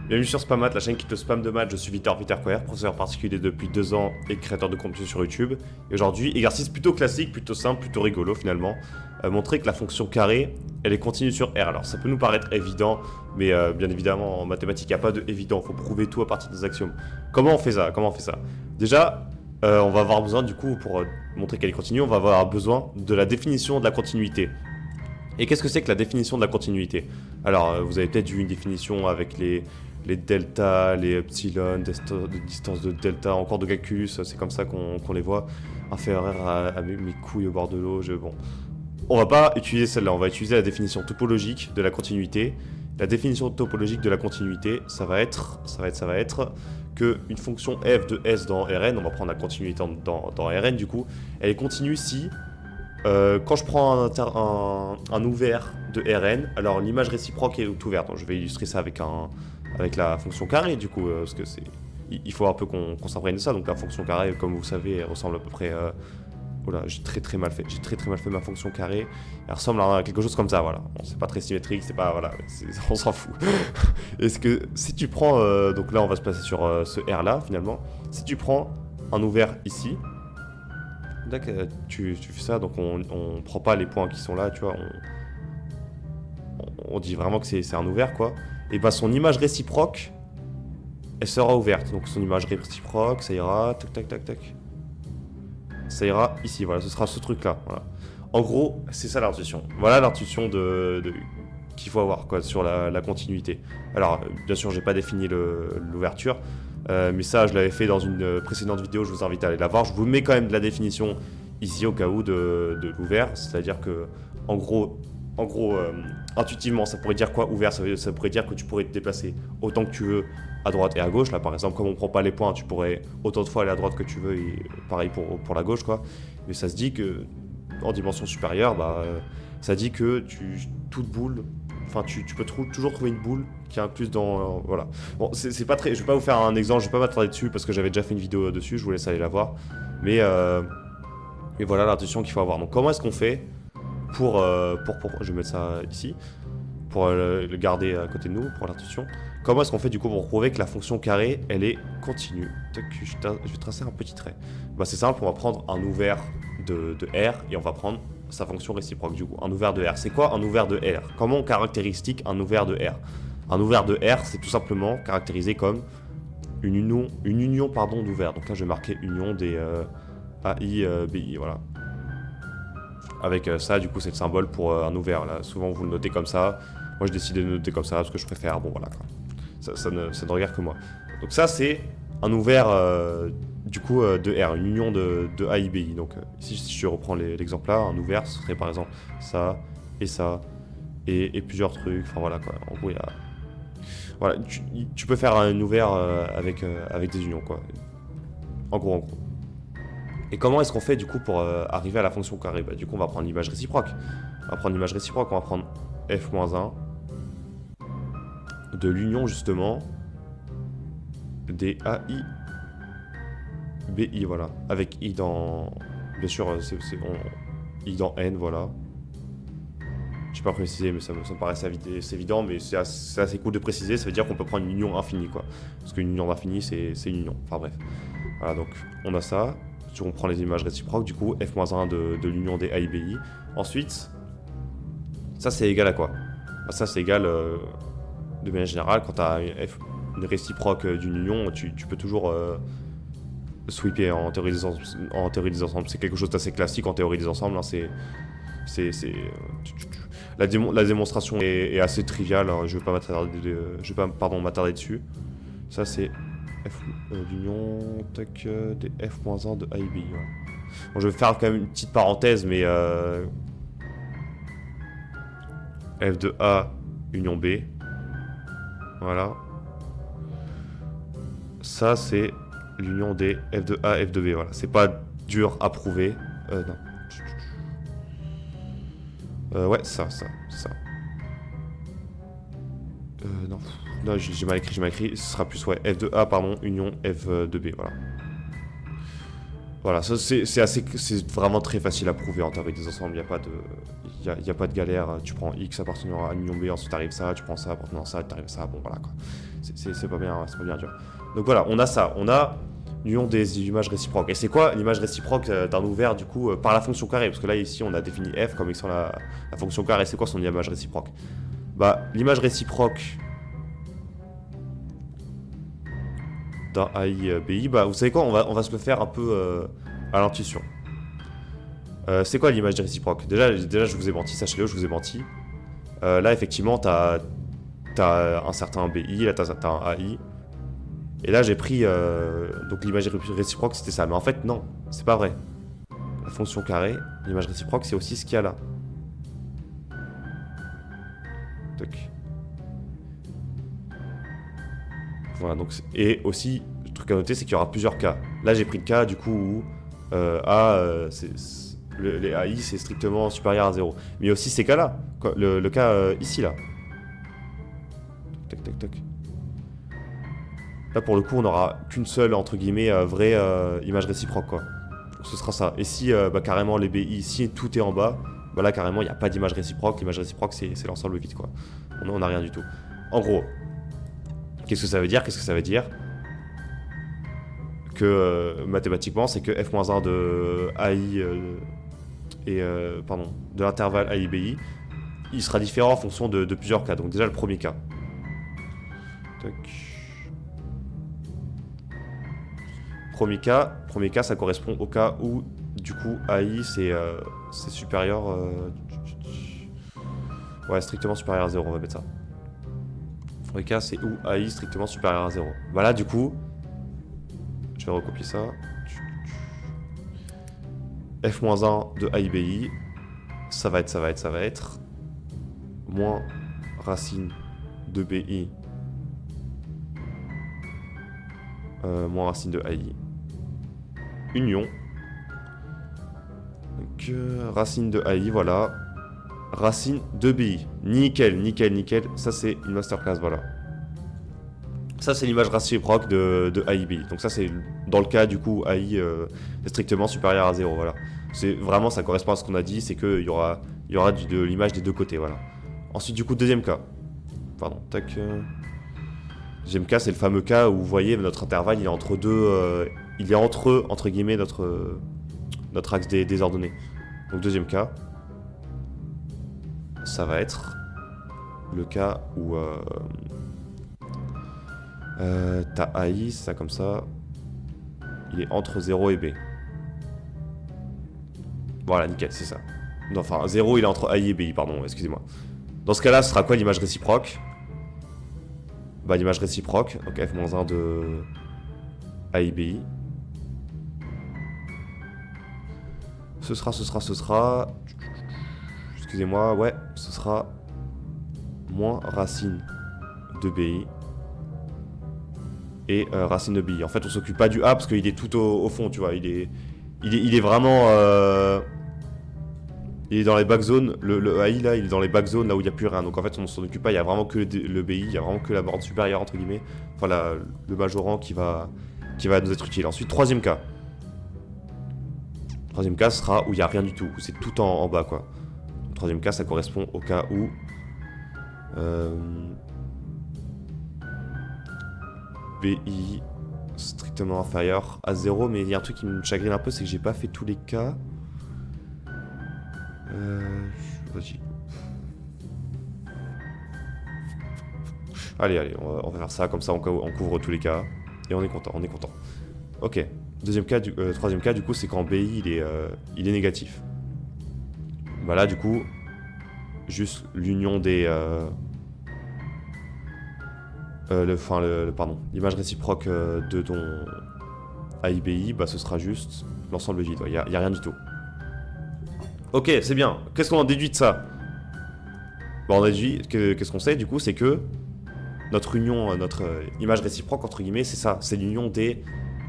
Bienvenue sur Spamat, la chaîne qui te spamme de maths. Je suis Victor Coher, professeur particulier depuis 2 ans et créateur de contenu sur YouTube. Et aujourd'hui, exercice plutôt classique, plutôt simple, plutôt rigolo finalement. Montrer que la fonction carré, elle est continue sur R. Alors ça peut nous paraître évident, mais bien évidemment en mathématiques, il n'y a pas de évident. Il faut prouver tout à partir des axiomes. Comment on fait ça? Déjà, on va avoir besoin du coup, pour montrer qu'elle est continue, on va avoir besoin de la définition de la continuité. Et qu'est-ce que c'est que la définition de la continuité? Alors, vous avez peut-être vu une définition avec les deltas, les epsilon, distance de delta, encore de calculus, c'est comme ça qu'on les voit, inférieur à mes couilles au bord de l'eau. Bon, on va pas utiliser celle-là, on va utiliser la définition topologique de la continuité. La définition topologique de la continuité, ça va être que une fonction f de s dans Rn, on va prendre la continuité dans Rn du coup, elle est continue si quand je prends un ouvert de Rn, alors l'image réciproque est ouverte. Donc je vais illustrer ça avec la fonction carré du coup, parce que il faut un peu qu'on s'imprègne de ça. Donc la fonction carré, comme vous savez, elle ressemble à peu près. Oh là, j'ai très mal fait ma fonction carré. Elle ressemble à quelque chose comme ça, voilà. Bon, c'est pas très symétrique, c'est pas voilà, on s'en fout. Est-ce que si tu prends, donc là on va se placer sur ce R là finalement. Si tu prends un ouvert ici. Tu fais ça, donc on prend pas les points qui sont là, tu vois, on dit vraiment que c'est un ouvert, quoi. Et bah son image réciproque, elle sera ouverte. Donc son image réciproque, ça ira, tac. Ça ira ici, voilà, ce sera ce truc-là, voilà. En gros, c'est ça l'intuition. Voilà l'intuition qu'il faut avoir, quoi, sur la continuité. Alors, bien sûr, j'ai pas défini l'ouverture. Mais ça, je l'avais fait dans une précédente vidéo, je vous invite à aller la voir. Je vous mets quand même de la définition ici au cas où de l'ouvert, c'est-à-dire que, en gros, intuitivement, ça pourrait dire quoi ouvert? Ça pourrait dire que tu pourrais te déplacer autant que tu veux à droite et à gauche. Là, par exemple, comme on prend pas les points, tu pourrais autant de fois aller à droite que tu veux, et pareil pour la gauche, quoi. Mais ça se dit que, en dimension supérieure, ça dit que toute boule. Enfin, tu peux toujours trouver une boule qui est incluse dans... voilà. Bon, c'est pas très... Je vais pas vous faire un exemple, je vais pas m'attarder dessus parce que j'avais déjà fait une vidéo dessus, je vous laisse aller la voir. Mais voilà l'intuition qu'il faut avoir. Donc comment est-ce qu'on fait pour... Je vais mettre ça ici, pour le garder à côté de nous, pour l'intuition. Comment est-ce qu'on fait du coup pour prouver que la fonction carré, elle est continue? Je vais tracer un petit trait. C'est simple, on va prendre un ouvert de R et on va prendre sa fonction réciproque du coup. Un ouvert de R, c'est quoi un ouvert de R? Comment on caractérise un ouvert de R? Un ouvert de R, c'est tout simplement caractérisé comme une union d'ouverts. Donc là, je vais marquer union des AI, BI, voilà. Avec ça, du coup, c'est le symbole pour un ouvert. Là, souvent, vous le notez comme ça. Moi, j'ai décidé de le noter comme ça parce que je préfère. Bon, voilà, quoi. Ça ne regarde que moi. Donc ça, c'est un ouvert du coup de R, une union de A I B I. Donc ici, si je reprends l'exemple là, un ouvert, ce serait par exemple ça et plusieurs trucs. Enfin voilà, quoi. En gros, il y a... Voilà, tu peux faire un ouvert avec des unions, quoi. En gros. Et comment est-ce qu'on fait du coup pour arriver à la fonction carré? Du coup, on va prendre l'image réciproque. On va prendre f-1 de l'union justement des AI BI, voilà, avec I dans... Bien sûr, I dans N, voilà. Je sais pas préciser, mais ça me paraît assez évident, mais c'est assez cool de préciser, ça veut dire qu'on peut prendre une union infinie, quoi. Parce qu'une union infinie, c'est une union, enfin bref. Voilà, donc on a ça, on prend les images réciproques, du coup, f-1 de l'union des AI BI. Ensuite, ça c'est égal à quoi? Ça c'est égal, de manière générale, quand tu as une réciproque d'une union, tu peux toujours... sweeper en théorie des ensembles. C'est quelque chose d'assez classique en théorie des ensembles. Hein. La démonstration est assez triviale. Hein. Je vais pas m'attarder dessus. Ça, c'est f l'union des f-1 de A et B. Voilà. Bon, je vais faire quand même une petite parenthèse, mais f de A union B. Voilà. Ça, c'est l'union des f de A, f de B, voilà. C'est pas dur à prouver. Non. Ouais, ça. Non. Là, j'ai mal écrit. Ce sera plus, ouais, f de A, pardon, union f de B, voilà. Voilà, ça, c'est vraiment très facile à prouver en théorie des ensembles. Il n'y a pas de galère. Tu prends X appartenant à l'union B, ensuite t'arrives ça, tu prends ça appartenant à ça, t'arrives ça, bon, voilà, quoi. C'est pas bien, c'est pas bien dur. Donc voilà, on a ça, on a l'union des images réciproques. Et c'est quoi l'image réciproque d'un ouvert du coup par la fonction carré? Parce que là ici on a défini f comme étant la fonction carré. C'est quoi son image réciproque? Bah l'image réciproque d'un AI BI, bah vous savez quoi, on va se le faire un peu à l'intuition. C'est quoi l'image réciproque? Déjà je vous ai menti, sachez-le, je vous ai menti. Là effectivement t'as un certain BI, là t'as un AI. Et là j'ai pris donc l'image réciproque c'était ça, mais en fait non, c'est pas vrai. La fonction carré, l'image réciproque c'est aussi ce qu'il y a là. Toc. Voilà donc et aussi le truc à noter c'est qu'il y aura plusieurs cas. Là j'ai pris le cas du coup où les AI c'est strictement supérieur à 0. Mais il y a aussi ces cas là, le cas ici là. Toc toc toc. Là pour le coup on n'aura qu'une seule entre guillemets vraie image réciproque quoi. Donc, ce sera ça. Et si bah, carrément les BI, si tout est en bas, bah là carrément il n'y a pas d'image réciproque. L'image réciproque c'est l'ensemble vide quoi. On n'a rien du tout. En gros, qu'est-ce que ça veut dire? Qu'est-ce que ça veut dire? Que mathématiquement c'est que f-1 de AI pardon, de l'intervalle AI-BI, il sera différent en fonction de plusieurs cas. Donc déjà le premier cas. Toc. Premier cas, ça correspond au cas où, du coup, AI, c'est supérieur... ouais, strictement supérieur à 0, on va mettre ça. Premier cas, c'est où AI strictement supérieur à 0. Voilà, du coup, je vais recopier ça. F-1 de AI-BI, ça va être moins racine de BI moins racine de AI. Union. Donc, racine de AI, voilà. Racine de BI. Nickel, nickel, nickel. Ça, c'est une masterclass, voilà. Ça, c'est l'image réciproque de AI-BI. Donc ça, c'est dans le cas, du coup, AI est strictement supérieur à 0, voilà. C'est vraiment, ça correspond à ce qu'on a dit, c'est qu'il y aura de l'image des deux côtés, voilà. Ensuite, du coup, deuxième cas. Pardon, tac. Deuxième cas, c'est le fameux cas où vous voyez notre intervalle, il est entre deux, il est entre entre guillemets notre axe des ordonnées. Donc deuxième cas, ça va être le cas où t'as AI, ça comme ça, il est entre 0 et B. Voilà, nickel, c'est ça. Non, enfin, 0 il est entre AI et BI, pardon, excusez-moi. Dans ce cas-là, ce sera quoi l'image réciproque? Bah l'image réciproque, donc f-1 de AI-BI. Ce sera... Excusez-moi, ouais, ce sera moins racine de BI et racine de BI. En fait, on s'occupe pas du A parce qu'il est tout au fond, tu vois. Il est vraiment... il est dans les backzones, le AI là, il est dans les backzones là où il n'y a plus rien. Donc en fait, on s'en occupe pas, il y a vraiment que le BI, il y a vraiment que la borne supérieure, entre guillemets. Enfin, le majorant qui va nous être utile. Ensuite, troisième cas. Troisième cas sera où il n'y a rien du tout, où c'est tout en bas, quoi. Le troisième cas, ça correspond au cas où... BI strictement inférieur à 0, mais il y a un truc qui me chagrine un peu, c'est que j'ai pas fait tous les cas. Vas-y. Allez, on va faire ça, comme ça on couvre tous les cas. Et on est content, Ok. Troisième cas, du coup, c'est quand BI il est négatif. Bah là, du coup, juste l'union des... pardon, l'image réciproque de ton AI-BI, bah ce sera juste l'ensemble vide, il n'y a rien du tout. Ok, c'est bien. Qu'est-ce qu'on en déduit de ça? Bah on a déduit, qu'est-ce qu'on sait du coup, c'est que notre union, notre image réciproque, entre guillemets, c'est ça, c'est l'union des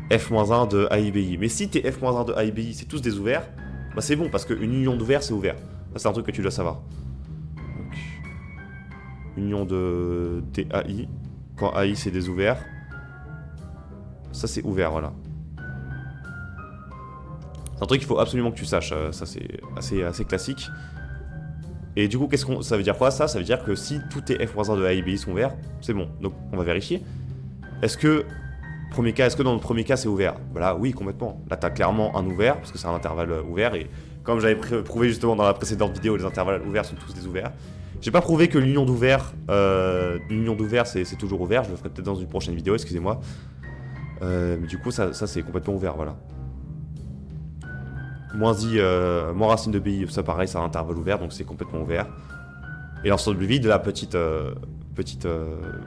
f-1 de AI-BI. Mais si tes f-1 de AI-BI, c'est tous des ouverts, bah c'est bon, parce qu'une union d'ouverts, c'est ouvert. Ça, c'est un truc que tu dois savoir. Donc, union des AI, quand AI, c'est des ouverts, ça, c'est ouvert, voilà. C'est un truc qu'il faut absolument que tu saches, ça, c'est assez classique. Et du coup, ça veut dire quoi ça? Ça veut dire que si tout est f-1 de A et B sont ouverts, c'est bon. Donc on va vérifier. Est-ce que dans le premier cas c'est ouvert? Voilà, oui, complètement. Là t'as clairement un ouvert, parce que c'est un intervalle ouvert, et comme j'avais prouvé justement dans la précédente vidéo, les intervalles ouverts sont tous des ouverts. J'ai pas prouvé que l'union d'ouvert c'est toujours ouvert, je le ferai peut-être dans une prochaine vidéo, excusez-moi. Mais du coup ça c'est complètement ouvert, voilà. Moins racine de BI, ça pareil, c'est un intervalle ouvert, donc c'est complètement ouvert. Et l'ensemble vide, la petite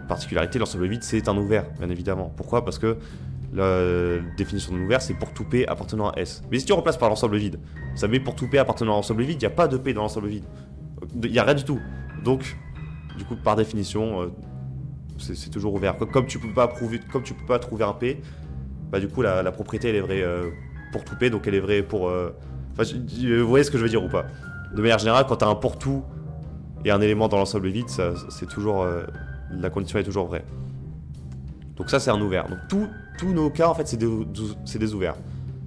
particularité, l'ensemble vide c'est un ouvert, bien évidemment. Pourquoi? Parce que la définition de l'ouvert c'est pour tout P appartenant à S. Mais si tu remplaces par l'ensemble vide, ça met pour tout P appartenant à l'ensemble vide, il n'y a pas de P dans l'ensemble vide. Il n'y a rien du tout. Donc, du coup, par définition, c'est toujours ouvert. Comme tu peux pas trouver un P, bah du coup la propriété elle est vraie pour tout P, donc elle est vraie pour... vous voyez ce que je veux dire ou pas? De manière générale, quand tu as un pour tout et un élément dans l'ensemble vide, c'est toujours... la condition est toujours vraie. Donc ça c'est un ouvert. Donc tous nos cas en fait c'est des ouverts.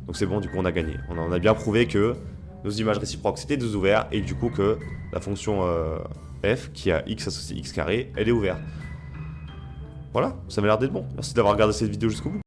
Donc c'est bon, du coup on a gagné. On a bien prouvé que nos images réciproques c'était des ouverts et du coup que la fonction f qui a x associé x carré, elle est ouverte. Voilà, ça m'a l'air d'être bon. Merci d'avoir regardé cette vidéo jusqu'au bout.